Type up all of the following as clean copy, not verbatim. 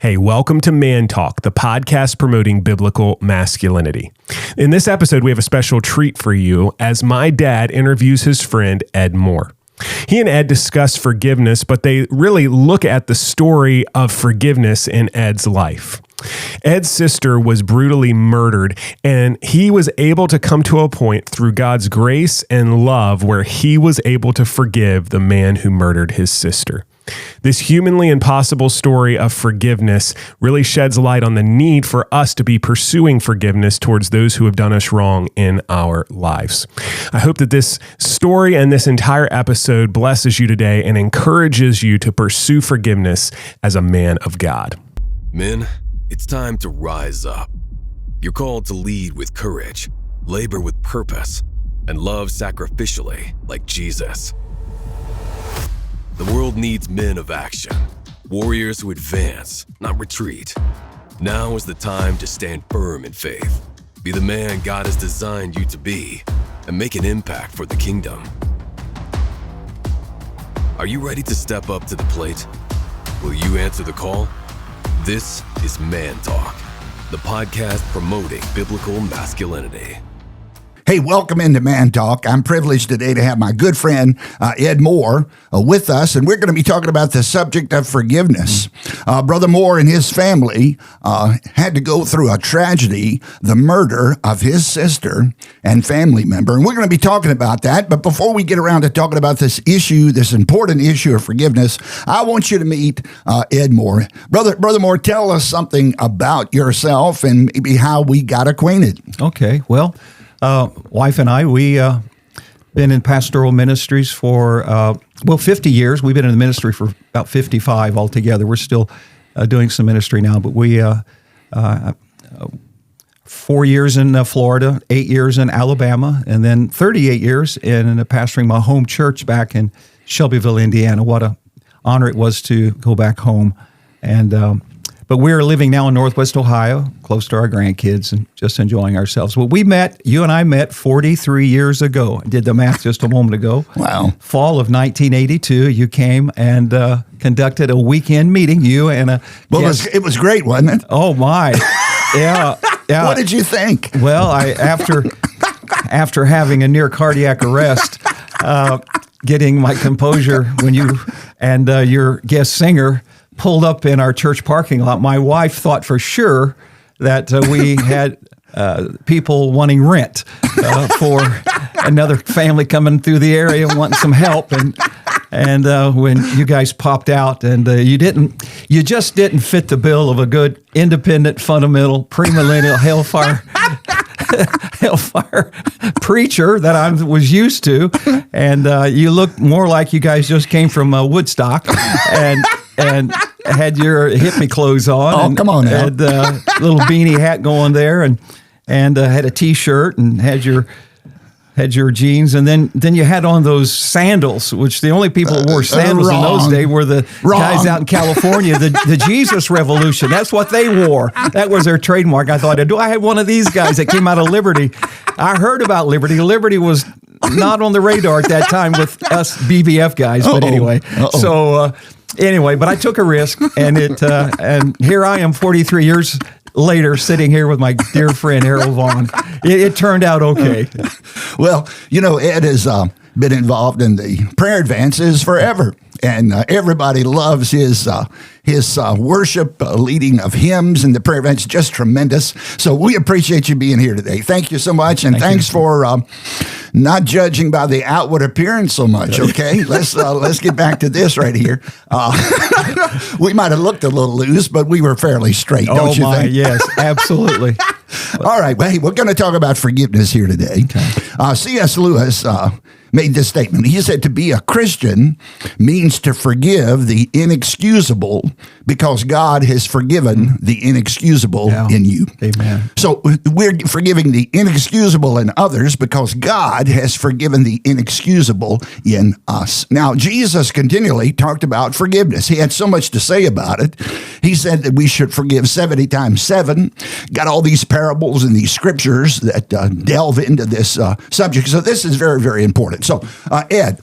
Hey, welcome to Man Talk, the podcast promoting biblical masculinity. In this episode, we have a special treat for you as my dad interviews his friend Ed Mohr. He and Ed discuss forgiveness, but they really look at the story of forgiveness in Ed's life. Ed's sister was brutally murdered, and he was able to come to a point through God's grace and love where he was able to forgive the man who murdered his sister. This humanly impossible story of forgiveness really sheds light on the need for us to be pursuing forgiveness towards those who have done us wrong in our lives. I hope that this story and this entire episode blesses you today and encourages you to pursue forgiveness as a man of God. Men, it's time to rise up. You're called to lead with courage, labor with purpose, and love sacrificially like Jesus. The world needs men of action, warriors who advance, not retreat. Now is the time to stand firm in faith, be the man God has designed you to be, and make an impact for the kingdom. Are you ready to step up to the plate? Will you answer the call? This is Man Talk, the podcast promoting biblical masculinity. Hey, welcome into Man Talk. I'm privileged today to have my good friend Ed Mohr with us, and we're going to be talking about the subject of forgiveness. Brother Mohr and his family had to go through a tragedy, the murder of his sister and family member, and we're going to be talking about that. But before we get around to talking about this issue, this important issue of forgiveness, I want you to meet Ed Mohr. Brother Mohr, tell us something about yourself and maybe how we got acquainted. Okay, well, wife and I, we been in pastoral ministries for, 50 years. We've been in the ministry for about 55 altogether. We're still doing some ministry now, but we, 4 years in Florida, 8 years in Alabama, and then 38 years in pastoring my home church back in Shelbyville, Indiana. What an honor it was to go back home. And but we're living now in Northwest Ohio, close to our grandkids, and just enjoying ourselves. Well, you and I met 43 years ago. I did the math just a moment ago. Wow. Fall of 1982, you came and conducted a weekend meeting, you and a guest. It was great, wasn't it? Oh, my. Yeah. What did you think? Well, after having a near cardiac arrest, getting my composure when you and your guest singer pulled up in our church parking lot, my wife thought for sure that we had people wanting rent for another family coming through the area wanting some help. And when you guys popped out, and you just didn't fit the bill of a good, independent, fundamental, premillennial hellfire preacher that I was used to, and you looked more like you guys just came from Woodstock, and had your hippie clothes on. Oh, come on now. Had a little beanie hat going there, and had a T-shirt, and had your jeans, and then you had on those sandals, which the only people who wore sandals in those days were the guys out in California, the Jesus Revolution. That's what they wore. That was their trademark. I thought, do I have one of these guys that came out of Liberty? I heard about Liberty. Liberty was not on the radar at that time with us BBF guys, but anyway. So anyway, but I took a risk, and and here I am 43 years later, sitting here with my dear friend Harold Vaughn. It turned out okay. Well, Ed has been involved in the prayer advances forever, and everybody loves his worship leading of hymns and the prayer events. Just tremendous. So we appreciate you being here today. Thank you so much, and thanks for not judging by the outward appearance so much. Okay, let's get back to this right here. We might have looked a little loose, but we were fairly straight. Don't you think? Yes, absolutely. All right, well, hey, we're going to talk about forgiveness here today. Okay. C.S. Lewis made this statement. He said, to be a Christian means to forgive the inexcusable because God has forgiven the inexcusable in you. Amen. So we're forgiving the inexcusable in others because God has forgiven the inexcusable in us. Now, Jesus continually talked about forgiveness. He had so much to say about it. He said that we should forgive 70 times 7. Got all these parables and these scriptures that delve into this subject. So this is very, very important. So, Ed,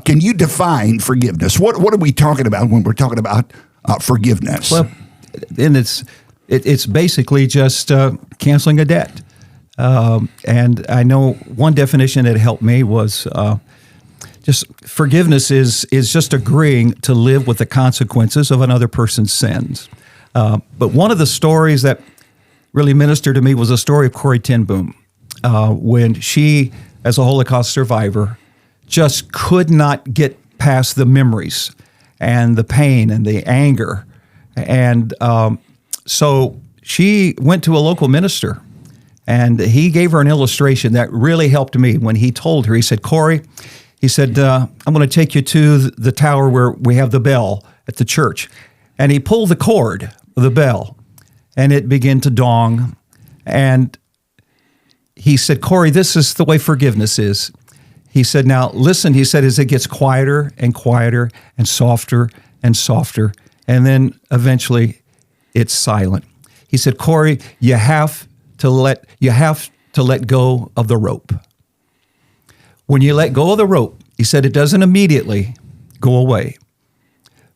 can you define forgiveness? What are we talking about when we're talking about forgiveness? Well, and it's basically just canceling a debt. And I know one definition that helped me was just forgiveness is just agreeing to live with the consequences of another person's sins. But one of the stories that really ministered to me was a story of Corrie ten Boom, when she, as a Holocaust survivor, just could not get past the memories and the pain and the anger. And so she went to a local minister, and he gave her an illustration that really helped me when he told her. He said, Corrie, he said, I'm going to take you to the tower where we have the bell at the church. And he pulled the cord of the bell, and it began to dong. And he said, Corrie, this is the way forgiveness is. He said, now listen, he said, as it gets quieter and quieter and softer, and then eventually it's silent. He said, Corrie, you have to let go of the rope. When you let go of the rope, he said, it doesn't immediately go away.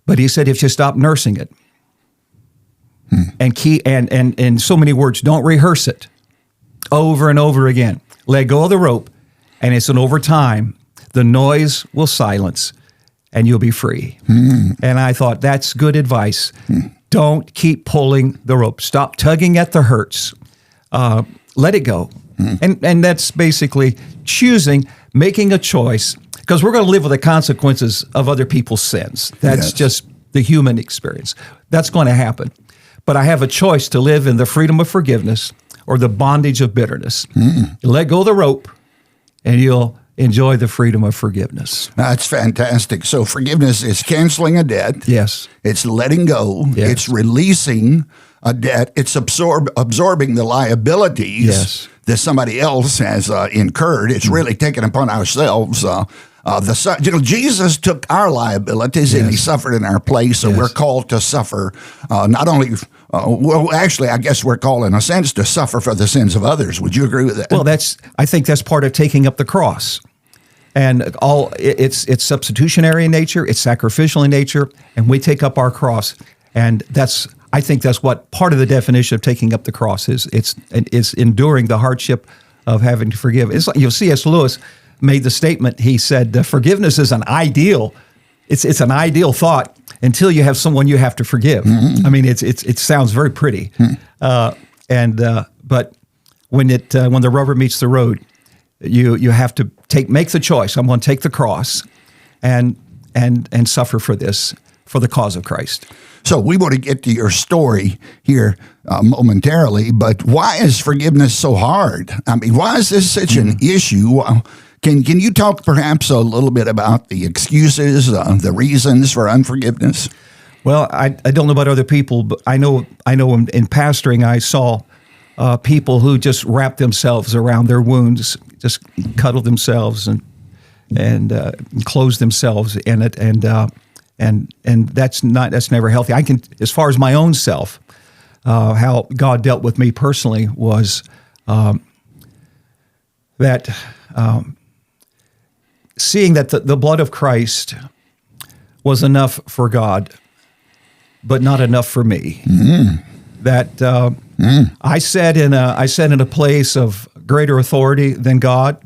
But he said, if you stop nursing it, and in so many words, don't rehearse it over and over again. Let go of the rope, and it's over time, the noise will silence, and you'll be free. And I thought, that's good advice. Don't keep pulling the rope. Stop tugging at the hurts. Let it go. And that's basically making a choice, because we're going to live with the consequences of other people's sins. That's just the human experience. That's going to happen. But I have a choice to live in the freedom of forgiveness or the bondage of bitterness. Let go of the rope, and you'll enjoy the freedom of forgiveness. That's fantastic. So forgiveness is canceling a debt. Yes. It's letting go. Yes. It's releasing a debt. It's absorbing the liabilities that somebody else has incurred. It's really taken upon ourselves. Jesus took our liabilities and he suffered in our place. So we're called to suffer, not only, actually, I guess we're called in a sense to suffer for the sins of others. Would you agree with that? Well, I think that's part of taking up the cross. And it's substitutionary in nature, it's sacrificial in nature, and we take up our cross. And I think that's what part of the definition of taking up the cross is. It's enduring the hardship of having to forgive. It's like, C.S. Lewis made the statement. He said, "Forgiveness is an ideal. It's an ideal thought until you have someone you have to forgive." I mean, it sounds very pretty, but when the rubber meets the road, you have to make the choice. I'm going to take the cross, and suffer for this, for the cause of Christ. So we want to get to your story here momentarily, but why is forgiveness so hard? I mean, why is this such an issue? Can you talk perhaps a little bit about the excuses, the reasons for unforgiveness? Well, I don't know about other people, but I know in pastoring I saw people who just wrap themselves around their wounds, just cuddle themselves and close themselves in it, and that's never healthy. I can, as far as my own self, how God dealt with me personally was that seeing that the blood of Christ was enough for God, but not enough for me. That I sat in a place of greater authority than God.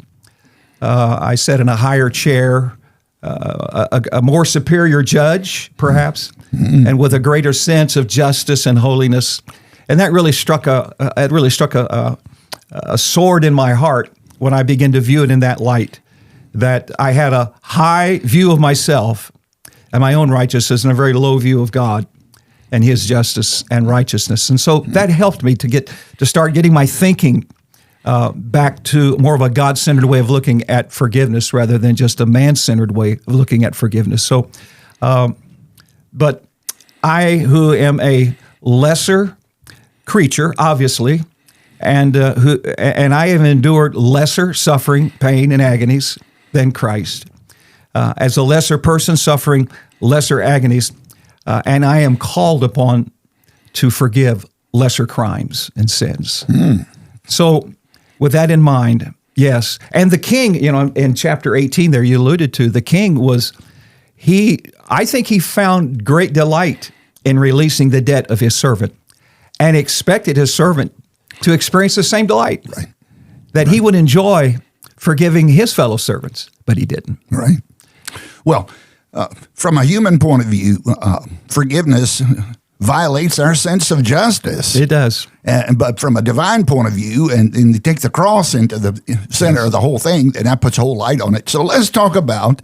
I sat in a higher chair, a more superior judge, perhaps, and with a greater sense of justice and holiness. And that really struck a sword in my heart when I began to view it in that light. That I had a high view of myself and my own righteousness and a very low view of God and his justice and righteousness. And so that helped me to start getting my thinking back to more of a God-centered way of looking at forgiveness rather than just a man-centered way of looking at forgiveness. So, but I, who am a lesser creature, obviously, and I have endured lesser suffering, pain, and agonies than Christ. As a lesser person suffering lesser agonies, and I am called upon to forgive lesser crimes and sins. So with that in mind, yes. And the king, in chapter 18 there, you alluded to, the king I think he found great delight in releasing the debt of his servant, and expected his servant to experience the same delight, that he would enjoy forgiving his fellow servants, but he didn't. Right. Well, from a human point of view, forgiveness violates our sense of justice. It does. But from a divine point of view, and you take the cross into the center of the whole thing, and that puts a whole light on it. So let's talk about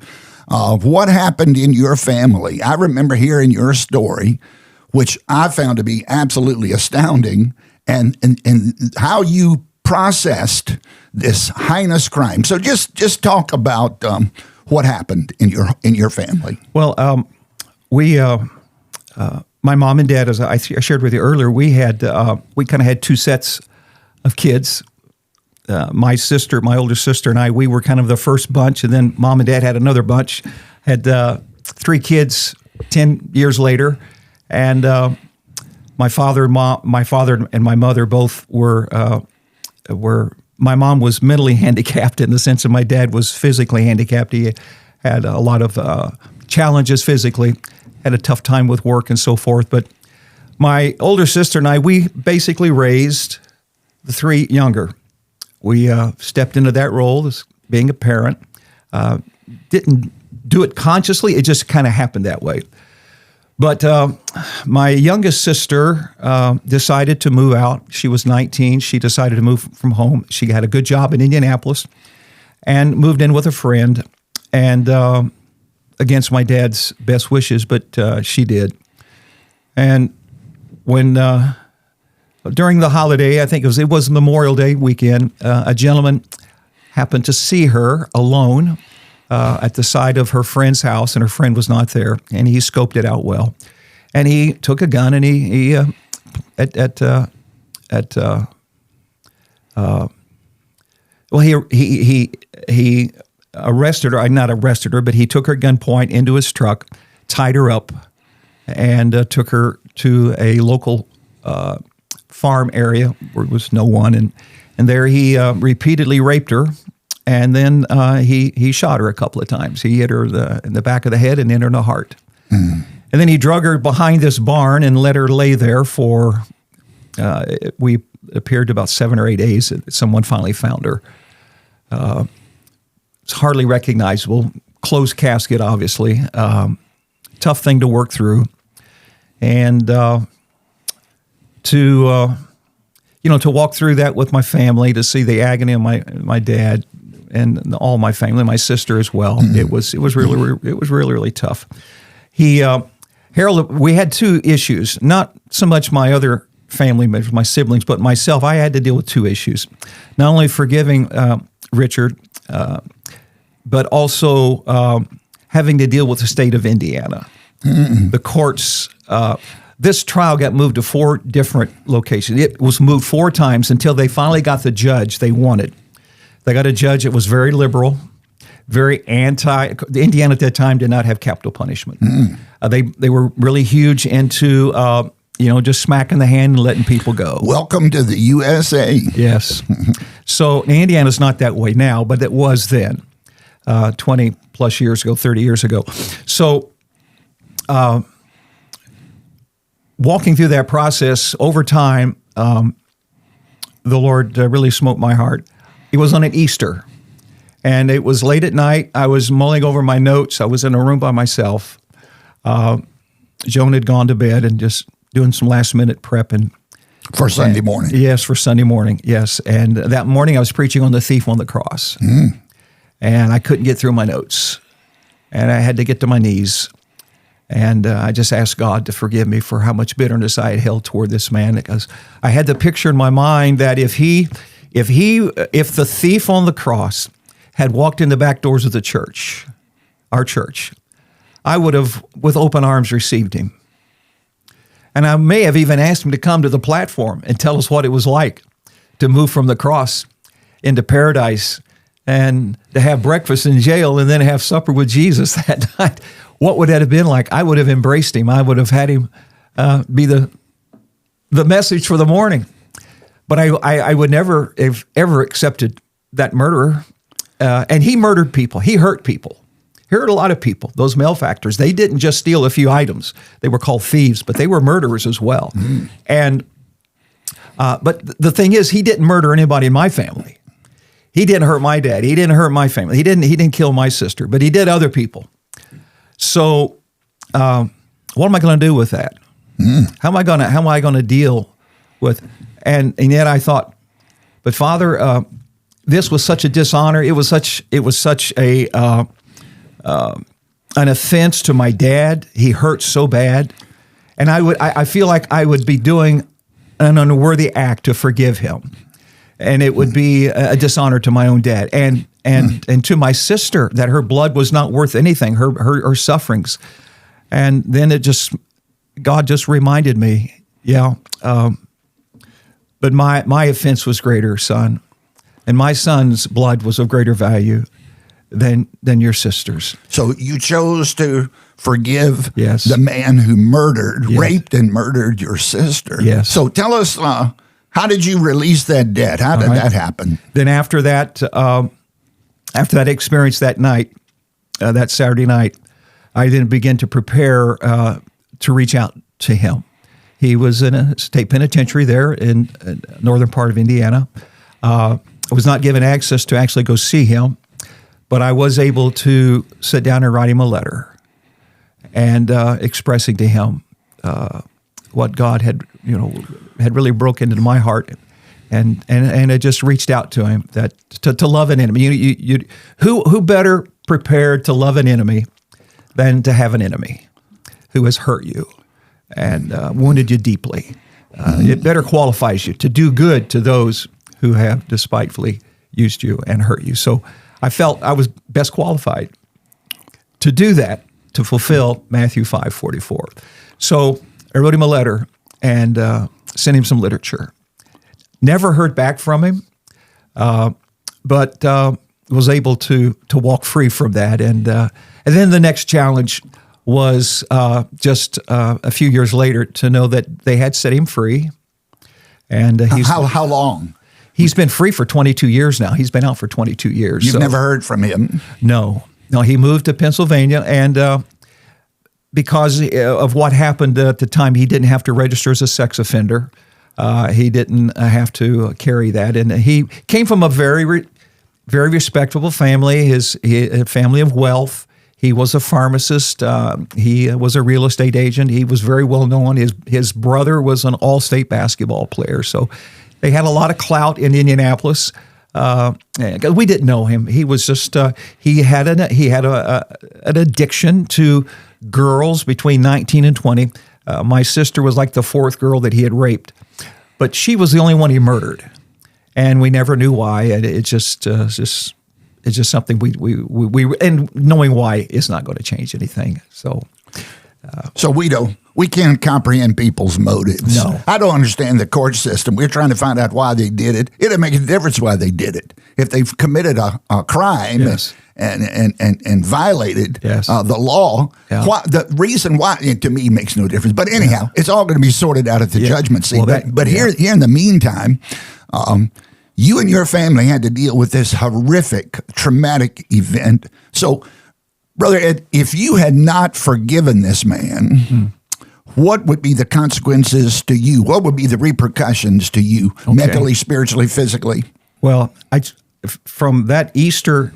what happened in your family. I remember hearing your story, which I found to be absolutely astounding, and how you processed this heinous crime. So just talk about what happened in your family. Well, my mom and dad, as I shared with you earlier, we kind of had two sets of kids. My older sister and I, we were kind of the first bunch, and then mom and dad had another bunch, had 3 kids 10 years later, and my father and my mother both were. My mom was mentally handicapped in the sense that my dad was physically handicapped. He had a lot of challenges physically, had a tough time with work and so forth. But my older sister and I, we basically raised the 3 younger. We stepped into that role as being a parent. Didn't do it consciously. It just kind of happened that way. But my youngest sister decided to move out. She was 19. She decided to move from home. She had a good job in Indianapolis and moved in with a friend, and against my dad's best wishes, but she did. And when during the holiday, I think it was Memorial Day weekend, a gentleman happened to see her alone at the side of her friend's house, and her friend was not there, and he scoped it out well. And he took a gun, and he arrested her, not arrested her, but he took her gunpoint into his truck, tied her up, and took her to a local farm area where there was no one, and there he repeatedly raped her. And then he shot her a couple of times. He hit her in the back of the head and in the heart. And then he drug her behind this barn and let her lay there for, we appeared about 7 or 8 days. Someone finally found her. It's hardly recognizable. Closed casket, obviously. Tough thing to work through. And to walk through that with my family, to see the agony of my dad, and all my family, my sister as well. It was really tough. Harold, we had 2 issues. Not so much my other family members, my siblings, but myself. I had to deal with 2 issues. Not only forgiving Richard, but also having to deal with the state of Indiana. The courts. This trial got moved to 4 different locations. It was moved 4 times until they finally got the judge they wanted. They got a judge that was very liberal, very anti. Indiana at that time did not have capital punishment. They were really huge into just smacking the hand and letting people go. Welcome to the USA. Yes. So Indiana's not that way now, but it was then, 20 plus years ago, 30 years ago. So walking through that process over time, the Lord really smote my heart. It was on an Easter, and it was late at night. I was mulling over my notes. I was in a room by myself. Joan had gone to bed and just doing some last-minute prepping. For Sunday morning. Yes, for Sunday morning, yes. And that morning I was preaching on the thief on the cross, and I couldn't get through my notes, and I had to get to my knees. And I just asked God to forgive me for how much bitterness I had held toward this man, because I had the picture in my mind that if the thief on the cross had walked in the back doors of the church, our church, I would have, with open arms, received him. And I may have even asked him to come to the platform and tell us what it was like to move from the cross into paradise and to have breakfast in jail and then have supper with Jesus that night. What would that have been like? I would have embraced him. I would have had him be the message for the morning. But I would never have ever accepted that murderer. And he murdered people. He hurt people. hurt a lot of people, those malefactors. They didn't just steal a few items. They were called thieves, but they were murderers as well. And but the thing is, he didn't murder anybody in my family. He didn't hurt my dad. He didn't hurt my family. He didn't kill my sister, but he did other people. So what am I going to do with that? How am I going to deal with? And yet I thought, but Father, this was such a dishonor. It was such a an offense to my dad. He hurt so bad, and I feel like I would be doing an unworthy act to forgive him, and it would be a dishonor to my own dad and to my sister, that her blood was not worth anything, her sufferings. And then God just reminded me, but my offense was greater, son, and my son's blood was of greater value than your sister's. So you chose to forgive Yes. the man who raped and murdered your sister. Yes. So tell us, how did you release that debt? How did that happen? Then after that experience that night, that Saturday night, I then began to prepare to reach out to him. He was in a state penitentiary there in northern part of Indiana. I was not given access to actually go see him, but I was able to sit down and write him a letter and expressing to him what God had really broken into my heart, and I just reached out to him that to love an enemy. Who better prepared to love an enemy than to have an enemy who has hurt you and wounded you deeply? It better qualifies you to do good to those who have despitefully used you and hurt you. So I felt I was best qualified to do that, to fulfill Matthew 5:44. So I wrote him a letter and sent him some literature. Never heard back from him, but was able to walk free from that. And then the next challenge was just a few years later to know that they had set him free. And How long? He's been free for 22 years now. He's been out for 22 years. You've never heard from him? No. He moved to Pennsylvania, and because of what happened at the time, he didn't have to register as a sex offender. He didn't have to carry that, and he came from a very respectable family. A family of wealth. He was a pharmacist. He was a real estate agent. He was very well known. His brother was an all-state basketball player, so they had a lot of clout in Indianapolis. We didn't know him. He was just he had an addiction to girls between 19 and 20. My sister was like the fourth girl that he had raped, but she was the only one he murdered, and we never knew why. And it's just something we and knowing why is not going to change anything. So we can't comprehend people's motives. No. I don't understand the court system. We're trying to find out why they did it. It doesn't make a difference why they did it. If they've committed a crime Yes. and violated Yes. the law, Yeah. the reason why, to me, makes no difference. But anyhow, it's all going to be sorted out at the judgment seat. Well, but here in the meantime, you and your family had to deal with this horrific, traumatic event. So, Brother Ed, if you had not forgiven this man, what would be the consequences to you? What would be the repercussions to you, mentally, spiritually, physically? Well, from that Easter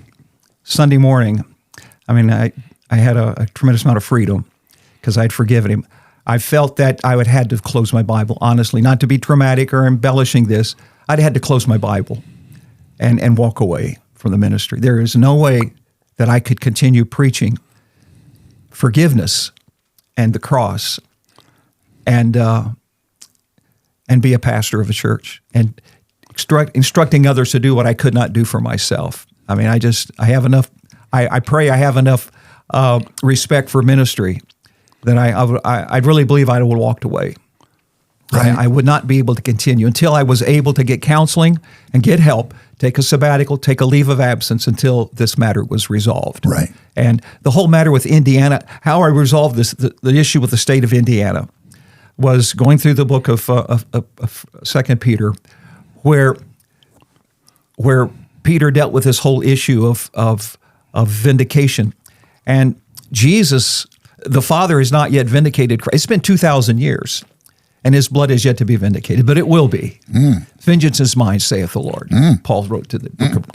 Sunday morning, I had a tremendous amount of freedom because I'd forgiven him. I felt that I would had to close my Bible, honestly, not to be dramatic or embellishing this. I'd had to close my Bible and walk away from the ministry. There is no way that I could continue preaching forgiveness and the cross and be a pastor of a church and instructing others to do what I could not do for myself. I have enough, I pray I have enough respect for ministry that I really believe I would have walked away. Right. I would not be able to continue until I was able to get counseling and get help, take a sabbatical, take a leave of absence until this matter was resolved. Right. And the whole matter with Indiana, how I resolved this, the issue with the state of Indiana, was going through the book of 2 Peter, where Peter dealt with this whole issue of vindication. And Jesus, the Father, has not yet vindicated Christ. It's been 2,000 years, and his blood is yet to be vindicated, but it will be. Vengeance is mine, saith the Lord. Paul wrote to the book of,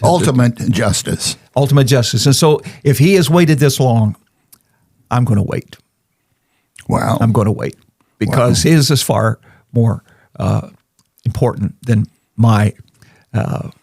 Ultimate justice. Ultimate justice. And so if he has waited this long, I'm going to wait. Wow. I'm going to wait because his is far more important than my not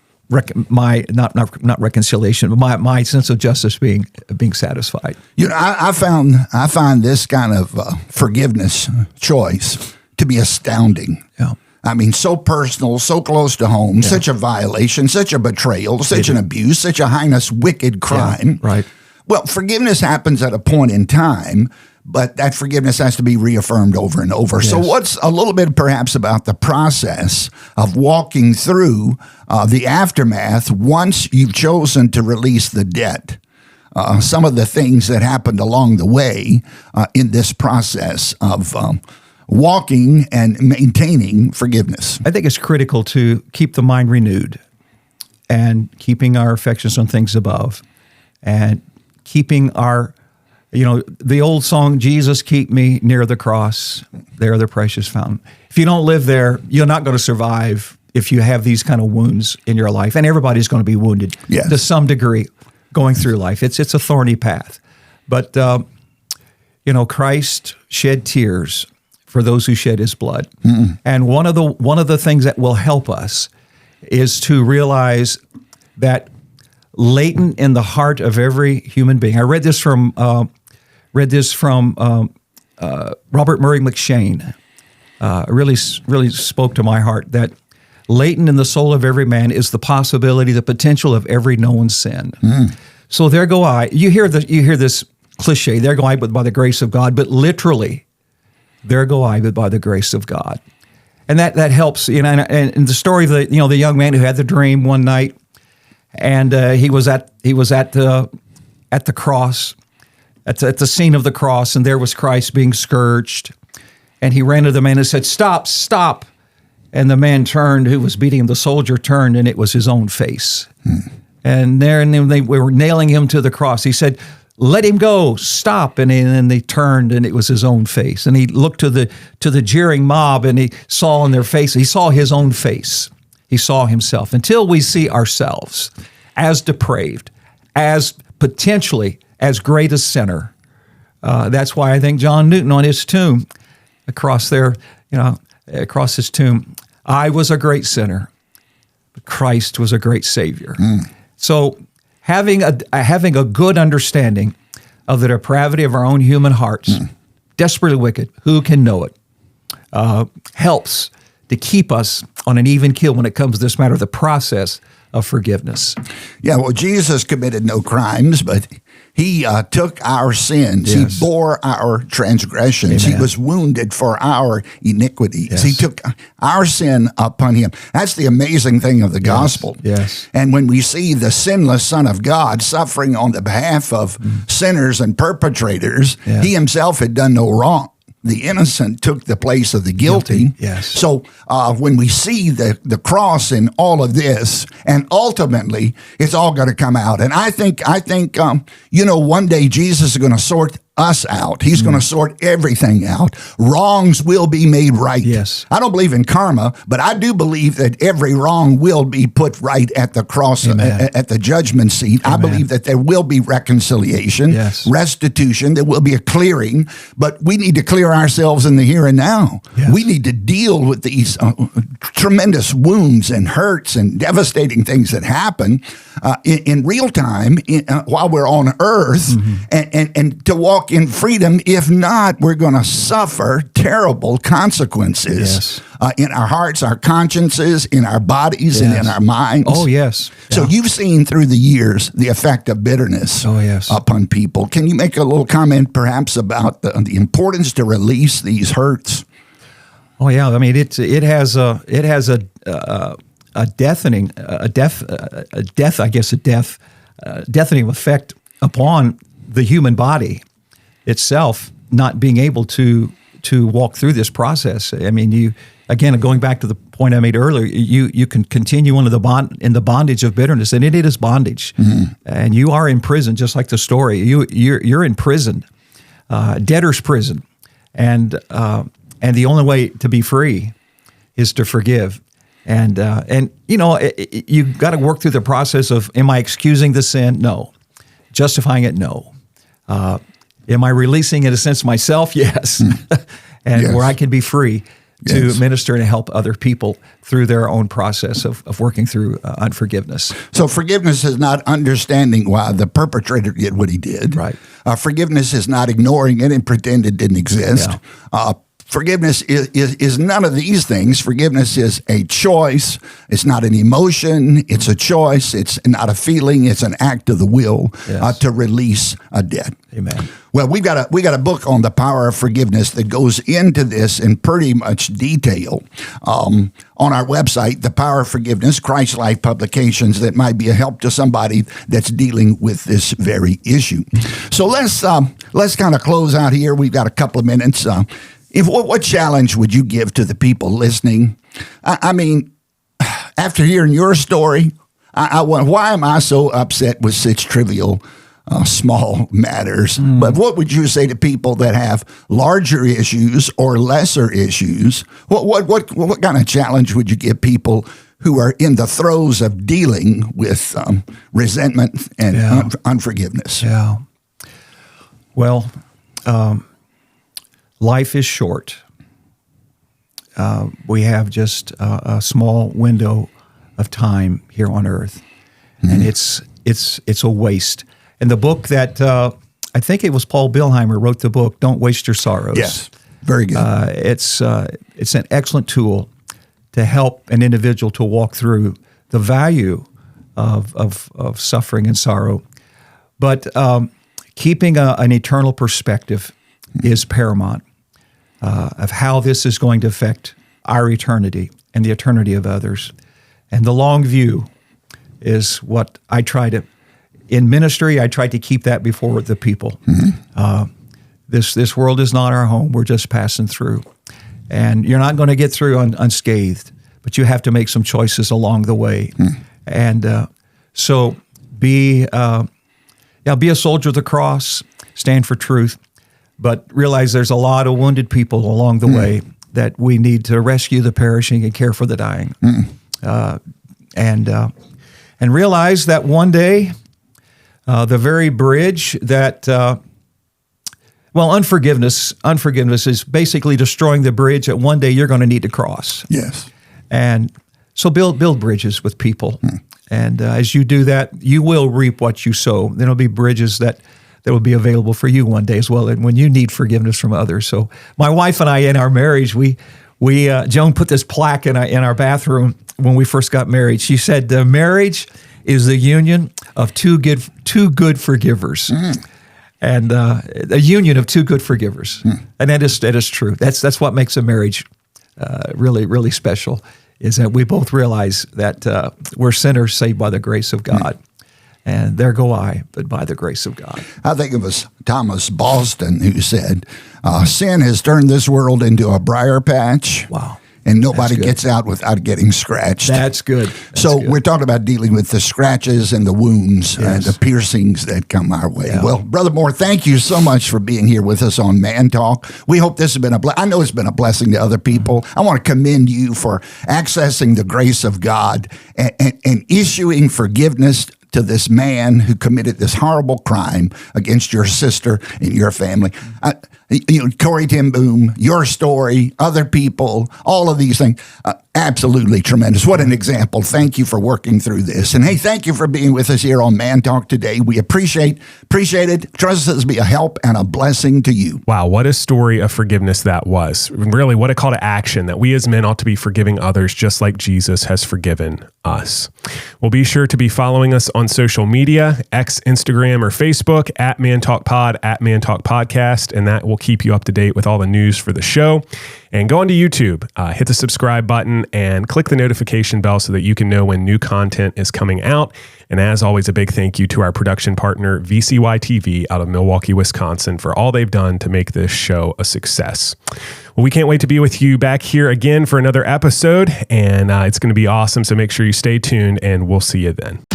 reconciliation, but my sense of justice being satisfied. You know, I find this kind of forgiveness choice to be astounding. Yeah. I mean, so personal, so close to home, such a violation, such a betrayal, such an abuse, such a heinous, wicked crime. Yeah, right. Well, forgiveness happens at a point in time, but that forgiveness has to be reaffirmed over and over. Yes. So what's a little bit perhaps about the process of walking through the aftermath once you've chosen to release the debt? Some of the things that happened along the way in this process of walking and maintaining forgiveness. I think it's critical to keep the mind renewed and keeping our affections on things above and keeping our, the old song, Jesus, keep me near the cross, there the precious fountain. If you don't live there, you're not going to survive if you have these kind of wounds in your life. And everybody's going to be wounded to some degree going through life. It's a thorny path. But, Christ shed tears for those who shed his blood. And one of the things that will help us is to realize that latent in the heart of every human being. I read this from Robert Murray McShane. Really spoke to my heart that latent in the soul of every man is the possibility, the potential of every known sin. So there go I. You hear this cliche. There go I, but by the grace of God. But literally, there go I, but by the grace of God. And that helps. And the story of the young man who had the dream one night, and he was at the cross, at the scene of the cross, and there was Christ being scourged. And he ran to the man and said, "Stop!" And the man turned, who was beating him. The soldier turned, and it was his own face. And they were nailing him to the cross. He said, "Let him go! Stop!" And then they turned, and it was his own face. And he looked to the jeering mob, and he saw in their face. He saw his own face. He saw himself. Until we see ourselves as depraved, as potentially as great a sinner. That's why I think John Newton on his tomb, across his tomb, I was a great sinner, but Christ was a great Savior. So having a good understanding of the depravity of our own human hearts, desperately wicked, who can know it, helps to keep us on an even keel when it comes to this matter of the process of forgiveness. Yeah, well, Jesus committed no crimes, but he took our sins. Yes. He bore our transgressions. Amen. He was wounded for our iniquities. Yes. He took our sin upon him. That's the amazing thing of the gospel. Yes. And when we see the sinless Son of God suffering on the behalf of sinners and perpetrators, he himself had done no wrong. The innocent took the place of the guilty. Yes. So when we see the cross in all of this, and ultimately it's all going to come out. And I think one day Jesus is going to sort us out. He's going to sort everything out. Wrongs will be made right. Yes. I don't believe in karma, but I do believe that every wrong will be put right at the cross, at the judgment seat. Amen. I believe that there will be reconciliation, restitution. There will be a clearing, but we need to clear ourselves in the here and now. Yes. We need to deal with these tremendous wounds and hurts and devastating things that happen in real time while we're on earth, and to walk in freedom. If not, we're going to suffer terrible consequences in our hearts, our consciences, in our bodies, and in our minds. Oh, yes. So you've seen through the years the effect of bitterness upon people. Can you make a little comment perhaps about the importance to release these hurts? Oh, yeah. I mean, it has a deathening effect upon the human body itself, not being able to walk through this process. I mean, again, going back to the point I made earlier, you can continue in the bondage of bitterness, and it is bondage, and you are in prison, just like the story. You're in prison, debtor's prison, and the only way to be free is to forgive. And you got to work through the process of, am I excusing the sin? No. Justifying it? No. Am I releasing, in a sense, myself? Yes. And Yes. where I can be free to Yes. minister and help other people through their own process of working through unforgiveness. So forgiveness is not understanding why the perpetrator did what he did. Right. Forgiveness is not ignoring it and pretend it didn't exist. Forgiveness is none of these things. Forgiveness is a choice. It's not an emotion. It's a choice. It's not a feeling. It's an act of the will to release a debt. Amen. Well, we got a book on the power of forgiveness that goes into this in pretty much detail on our website, The Power of Forgiveness, Christ Life Publications, that might be a help to somebody that's dealing with this very issue. So let's kind of close out here. We've got a couple of minutes. What challenge would you give to the people listening? I mean, after hearing your story, I wonder, why am I so upset with such trivial, small matters? But what would you say to people that have larger issues or lesser issues? What kind of challenge would you give people who are in the throes of dealing with resentment and unforgiveness? Yeah. Well, life is short. We have just a small window of time here on earth, and it's a waste. And the book that I think it was Paul Bilheimer wrote the book, "Don't Waste Your Sorrows." Yes, very good. It's an excellent tool to help an individual to walk through the value of suffering and sorrow, but keeping an eternal perspective is paramount of how this is going to affect our eternity and the eternity of others. And the long view is what I try to, in ministry, I try to keep that before the people. This world is not our home. We're just passing through. And you're not going to get through unscathed, but you have to make some choices along the way. And so be a soldier of the cross, stand for truth, but realize there's a lot of wounded people along the way that we need to rescue the perishing and care for the dying. And realize that one day, the very bridge that, unforgiveness is basically destroying the bridge that one day you're going to need to cross. Yes. And so build bridges with people. And as you do that, you will reap what you sow. There'll be bridges that will be available for you one day as well, and when you need forgiveness from others. So my wife and I, in our marriage, we Joan put this plaque in our bathroom when we first got married. She said, "The marriage is the union of two good forgivers." And a union of two good forgivers. And that is true. That's what makes a marriage really, really special, is that we both realize that we're sinners saved by the grace of God. And there go I, but by the grace of God. I think it was Thomas Boston who said, sin has turned this world into a briar patch. Wow. And nobody gets out without getting scratched. That's good. We're talking about dealing with the scratches and the wounds and the piercings that come our way. Yeah. Well, Brother Mohr, thank you so much for being here with us on Man Talk. We hope this has been I know it's been a blessing to other people. I want to commend you for accessing the grace of God and issuing forgiveness to this man who committed this horrible crime against your sister and your family. Corey Ten Boom, your story, other people, all of these things, absolutely tremendous. What an example. Thank you for working through this. And hey, thank you for being with us here on Man Talk today. We appreciate it. Trust us to be a help and a blessing to you. Wow, what a story of forgiveness that was. Really, what a call to action that we as men ought to be forgiving others just like Jesus has forgiven us. Well, be sure to be following us on social media, X, Instagram, or Facebook, at Man Talk Pod, at Man Talk Podcast, and that will keep you up to date with all the news for the show. And go onto YouTube, hit the subscribe button, and click the notification bell so that you can know when new content is coming out. And as always, a big thank you to our production partner, VCY TV, out of Milwaukee, Wisconsin, for all they've done to make this show a success. Well, we can't wait to be with you back here again for another episode, and it's going to be awesome. So make sure you stay tuned, and we'll see you then.